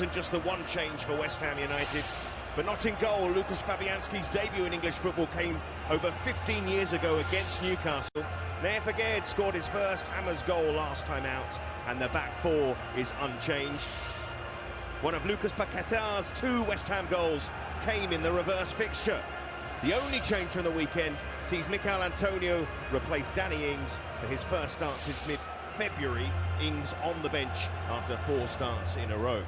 Southampton, just the one change for West Ham United. But not in goal. Lucas Fabianski's debut in English football came over 15 years ago against Newcastle. Nair Fagade scored his first Hammers goal last time out, and the back four is unchanged. One of Lucas Paqueta's 2 West Ham goals came in the reverse fixture. The only change from the weekend sees Mikel Antonio replace Danny Ings for his first start since mid-February. Ings on the bench after 4 starts in a row.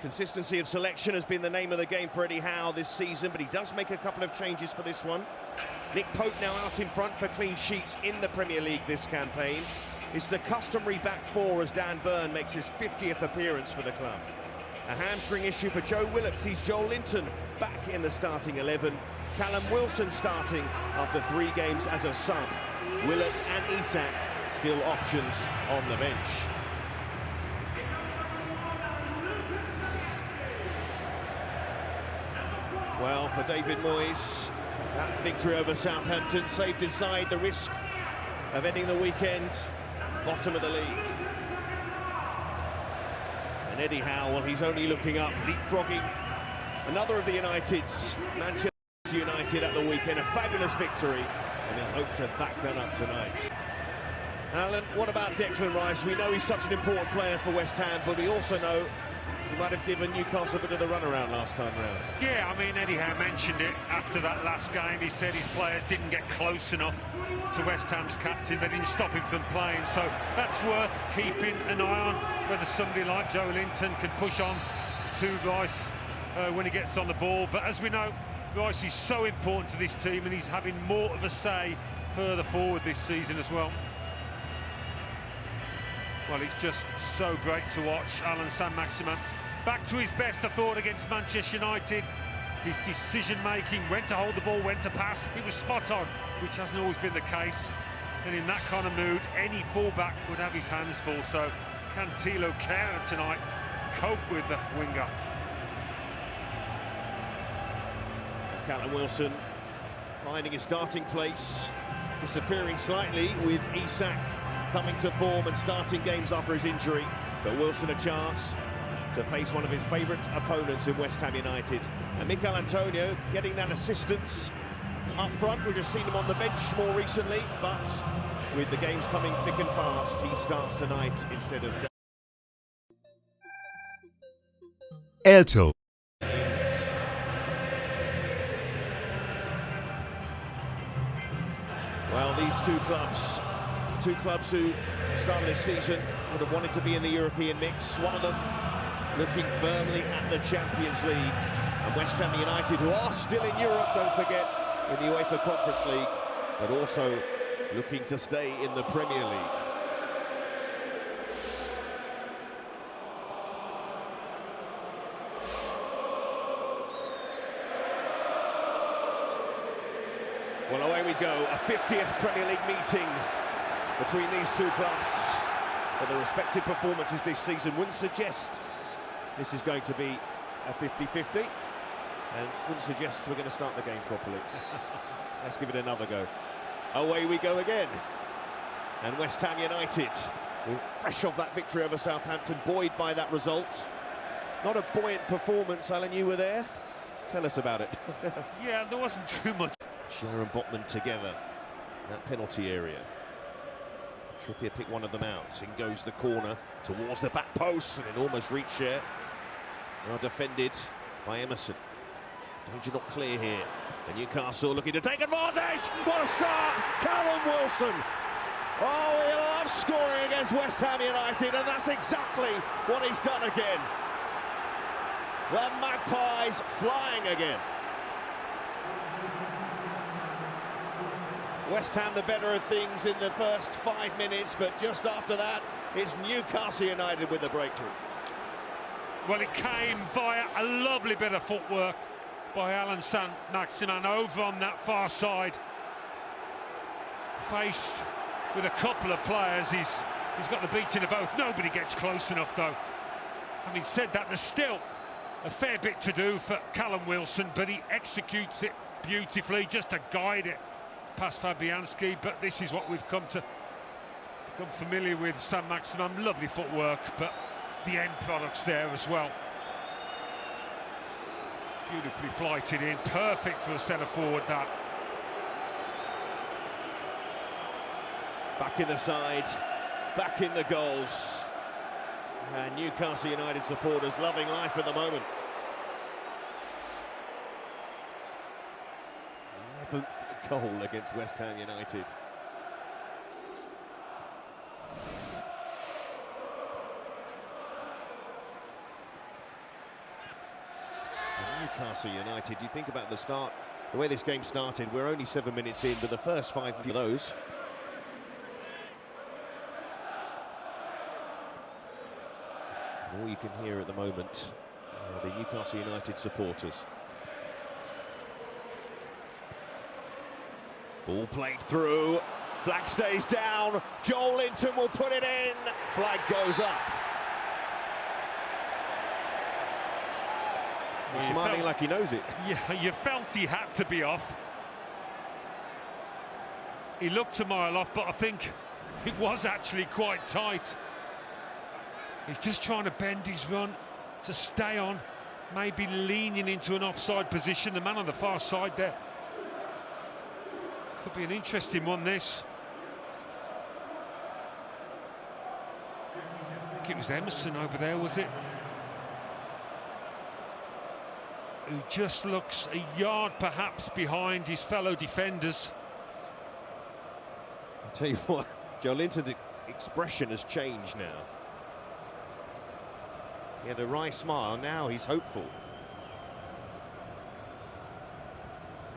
Consistency of selection has been the name of the game for Eddie Howe this season, but he does make a couple of changes for this one. Nick Pope now out in front for clean sheets in the Premier League this campaign. It's the customary back four as Dan Burn makes his 50th appearance for the club. A hamstring issue for Joe Willock sees Joel Linton back in the starting 11. Callum Wilson starting after 3 games as a sub. Willock and Isak still options on the bench. Well, for David Moyes, that victory over Southampton saved his side the risk of ending the weekend bottom of the league. And Eddie Howe, well, he's only looking up, leapfrogging another of the United's, Manchester United at the weekend. A fabulous victory, and he'll hope to back that up tonight. Alan, what about Declan Rice? We know he's such an important player for West Ham, but we also know he might have given Newcastle a bit of the runaround last time round. Yeah, I mean, Eddie Howe mentioned it after that last game. He said his players didn't get close enough to West Ham's captain. They didn't stop him from playing, so that's worth keeping an eye on, whether somebody like Joe Linton can push on to Rice when he gets on the ball. But as we know, Rice is so important to this team, and he's having more of a say further forward this season as well. Well, it's just so great to watch Alan Saint-Maximin back to his best, I thought, against Manchester United. His decision-making, when to hold the ball, when to pass, he was spot on, which hasn't always been the case. And in that kind of mood, any fullback would have his hands full. So can Thilo Kehrer tonight cope with the winger? Callum Wilson finding his starting place, disappearing slightly with Isak coming to form and starting games after his injury. But Wilson a chance to face one of his favourite opponents in West Ham United. And Mikel Antonio getting that assistance up front. We've just seen him on the bench more recently, but with the games coming thick and fast, he starts tonight instead of... Airtel. Well, these two clubs who started this season would have wanted to be in the European mix. One of them looking firmly at the Champions League, and West Ham United, who are still in Europe, don't forget, in the UEFA Conference League, but also looking to stay in the Premier League. Well, away we go, a 50th Premier League meeting between these two clubs. But the respective performances this season wouldn't suggest this is going to be a 50-50, and wouldn't suggest we're going to start the game properly. Let's give it another go. Away we go again. And West Ham United, fresh off that victory over Southampton, buoyed by that result. Not a buoyant performance, Alan, you were there. Tell us about it. Yeah, there wasn't too much. Sharon Botman together, that penalty area. Trippier picked one of them out. In goes the corner towards the back post, and it almost reached there. Now defended by Emerson. Danger not clear here. And Newcastle looking to take advantage. What a start! Callum Wilson. Oh, he loves scoring against West Ham United, and that's exactly what he's done again. The Magpies flying again. West Ham the better of things in the first 5 minutes, but just after that, it's Newcastle United with the breakthrough. Well, it came via a lovely bit of footwork by Alan Saint-Maximin over on that far side. Faced with a couple of players, he's got the beating of both. Nobody gets close enough, though. Having said that, there's still a fair bit to do for Callum Wilson, but he executes it beautifully just to guide it past Fabianski. But this is what we've come familiar with Saint-Maximin. Lovely footwork, but the end products there as well. Beautifully flighted in, perfect for a centre forward that. Back in the side, back in the goals. And Newcastle United supporters loving life at the moment. 11th goal against West Ham United. Newcastle United, you think about the start, the way this game started, we're only 7 minutes in, but the first 5 of those. All you can hear at the moment are the Newcastle United supporters. Ball played through, flag stays down, Joel Linton will put it in, flag goes up. He's smiling like he knows it. Yeah, you felt he had to be off. He looked a mile off, but I think it was actually quite tight. He's just trying to bend his run to stay on, maybe leaning into an offside position. The man on the far side there. Could be an interesting one, this. I think it was Emerson over there, was it? Who just looks a yard perhaps behind his fellow defenders. I'll tell you what, Joe Linton's expression has changed now. He had a wry smile, now he's hopeful.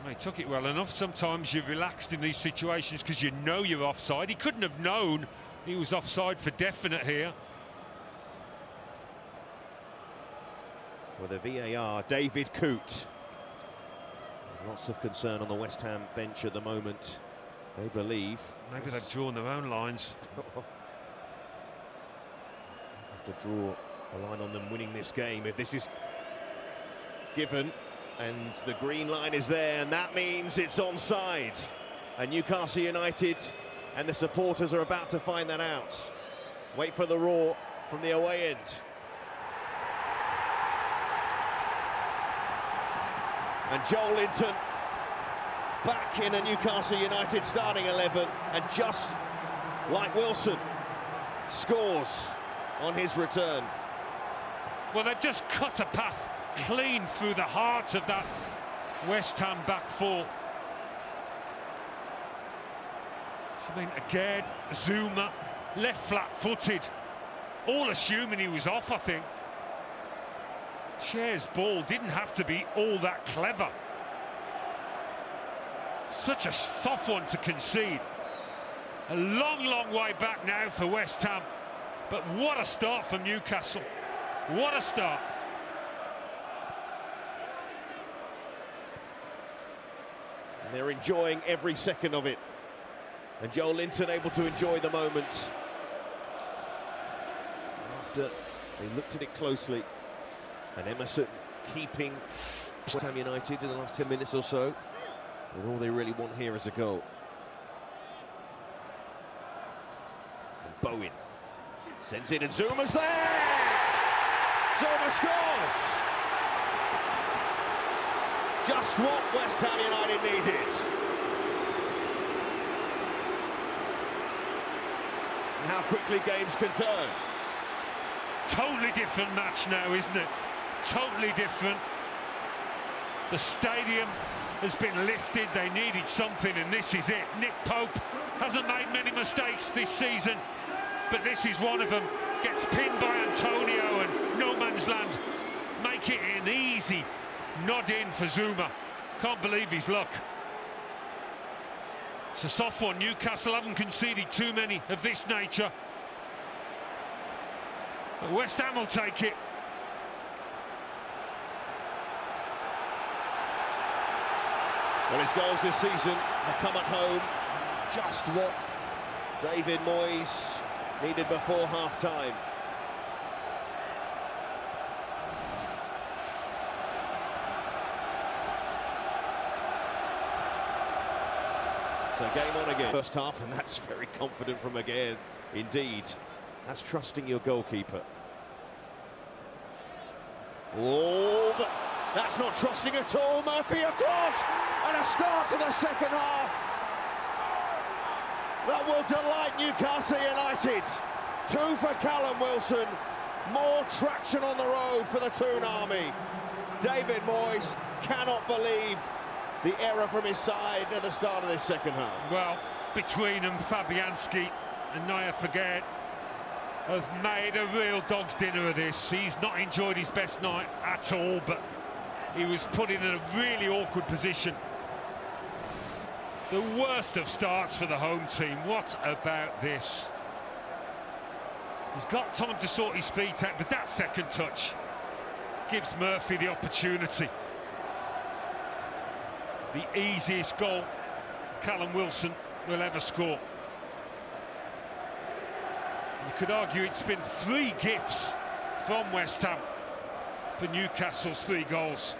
He took it well enough. Sometimes you're relaxed in these situations because you know you're offside. He couldn't have known he was offside for definite here. With a VAR, David Coote. Lots of concern on the West Ham bench at the moment. They believe. Maybe they've drawn their own lines. Have to draw a line on them winning this game if this is given. And the green line is there, and that means it's onside. And Newcastle United and the supporters are about to find that out. Wait for the roar from the away end. And Joel Linton back in a Newcastle United starting 11, and just like Wilson, scores on his return. Well, they've just cut a path clean through the heart of that West Ham back four. I mean, again, Zuma, left flat-footed, all assuming he was off, I think. Cher's ball didn't have to be all that clever. Such a soft one to concede. A long, long way back now for West Ham. But what a start from Newcastle. What a start. And they're enjoying every second of it. And Joel Linton able to enjoy the moment. After they looked at it closely. And Emerson keeping West Ham United in the last 10 minutes or so. And all they really want here is a goal. And Bowen sends it, and Zuma's there! Zuma scores! Just what West Ham United needed. And how quickly games can turn. Totally different match now, isn't it? Totally different. The stadium has been lifted. They needed something, and this is it. Nick Pope hasn't made many mistakes this season, but this is one of them. Gets pinned by Antonio, and no man's land. Make it an easy nod in for Zuma. Can't believe his luck. It's a soft one. Newcastle haven't conceded too many of this nature. But West Ham will take it. Well, his goals this season have come at home. Just what David Moyes needed before half-time. So game on again. First half, and that's very confident from again. Indeed, that's trusting your goalkeeper. Oh, but that's not trusting at all. Murphy across, and a start to the second half. That will delight Newcastle United. 2 for Callum Wilson. More traction on the road for the Toon Army. David Moyes cannot believe the error from his side at the start of this second half. Well, between them, Fabianski and Naya Fagert have made a real dog's dinner of this. He's not enjoyed his best night at all, but he was put in a really awkward position. The worst of starts for the home team. What about this? He's got time to sort his feet out, but that second touch gives Murphy the opportunity. The easiest goal Callum Wilson will ever score. You could argue it's been 3 gifts from West Ham for Newcastle's 3 goals.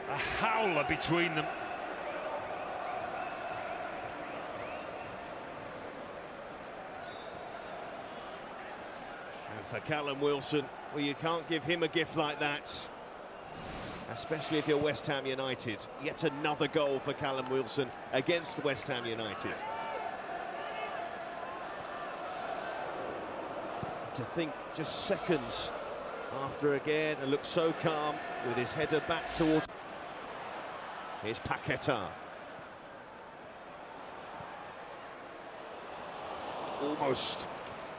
A howler between them. And for Callum Wilson, well, you can't give him a gift like that, especially if you're West Ham United. Yet another goal for Callum Wilson against West Ham United. To think just seconds after again, and looks so calm with his header back towards. Here's Paqueta. Almost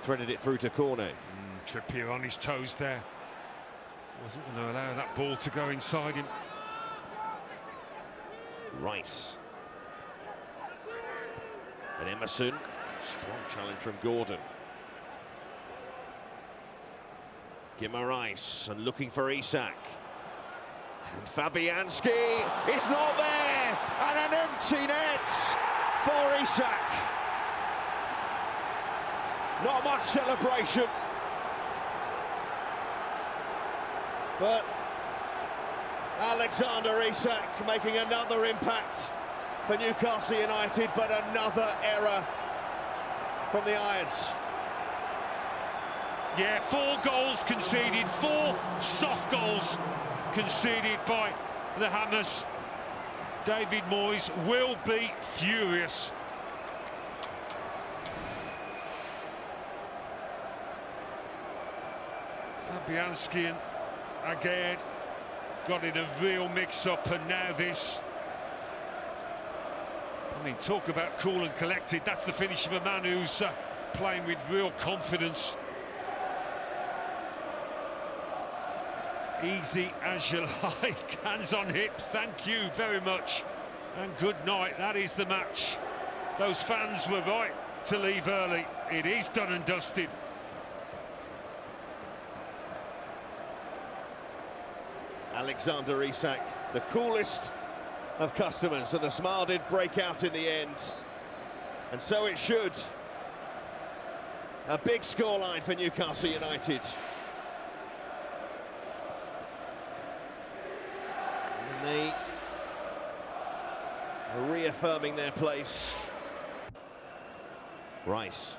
threaded it through to corner. Trippier on his toes there. Wasn't going to allow that ball to go inside him. Rice. And Emerson. Strong challenge from Gordon. Rice and looking for Isak. And Fabianski is not there, and an empty net for Isak. Not much celebration, but Alexander Isak making another impact for Newcastle United, but another error from the Irons. Yeah, 4 goals conceded, 4 soft goals conceded by the Hammers. David Moyes will be furious. Fabianski and Agard got in a real mix-up, and now this. I mean, talk about cool and collected. That's the finish of a man who's playing with real confidence. Easy as you like, hands on hips, thank you very much, and good night. That is the match. Those fans were right to leave early. It is done and dusted. Alexander Isak, the coolest of customers, and the smile did break out in the end, and so it should. A big scoreline for Newcastle United. They are reaffirming their place. Rice.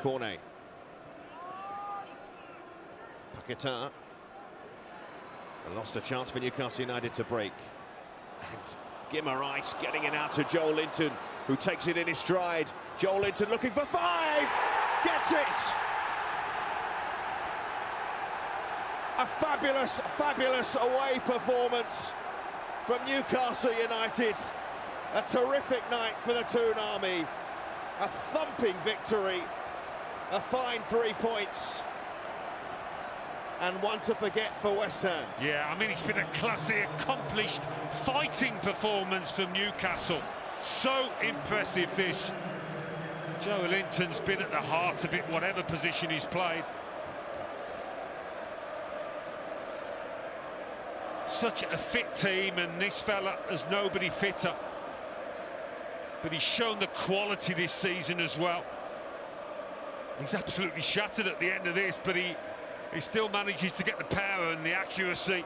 Cornet. Paqueta. Lost a chance for Newcastle United to break. And Rice getting it out to Joel Linton, who takes it in his stride. Joel Linton looking for 5! Gets it! A fabulous, fabulous away performance from Newcastle United. A terrific night for the Toon Army. A thumping victory. A fine 3 points. And one to forget for West Ham. Yeah, I mean, it's been a classy, accomplished, fighting performance from Newcastle. So impressive, this. Joe Linton's been at the heart of it, whatever position he's played. Such a fit team, and this fella has nobody fitter. But he's shown the quality this season as well. He's absolutely shattered at the end of this, but he still manages to get the power and the accuracy.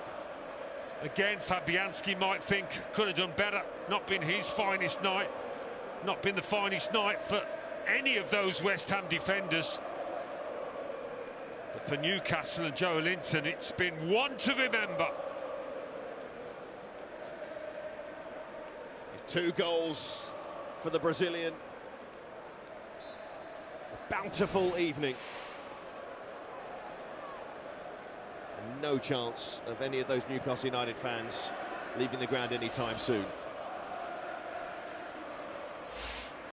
Again, Fabianski might think, could have done better, not been his finest night. not been the finest night for any of those West Ham defenders. But for Newcastle and Joe Linton, it's been one to remember. 2 goals for the Brazilian. A bountiful evening. And no chance of any of those Newcastle United fans leaving the ground anytime soon.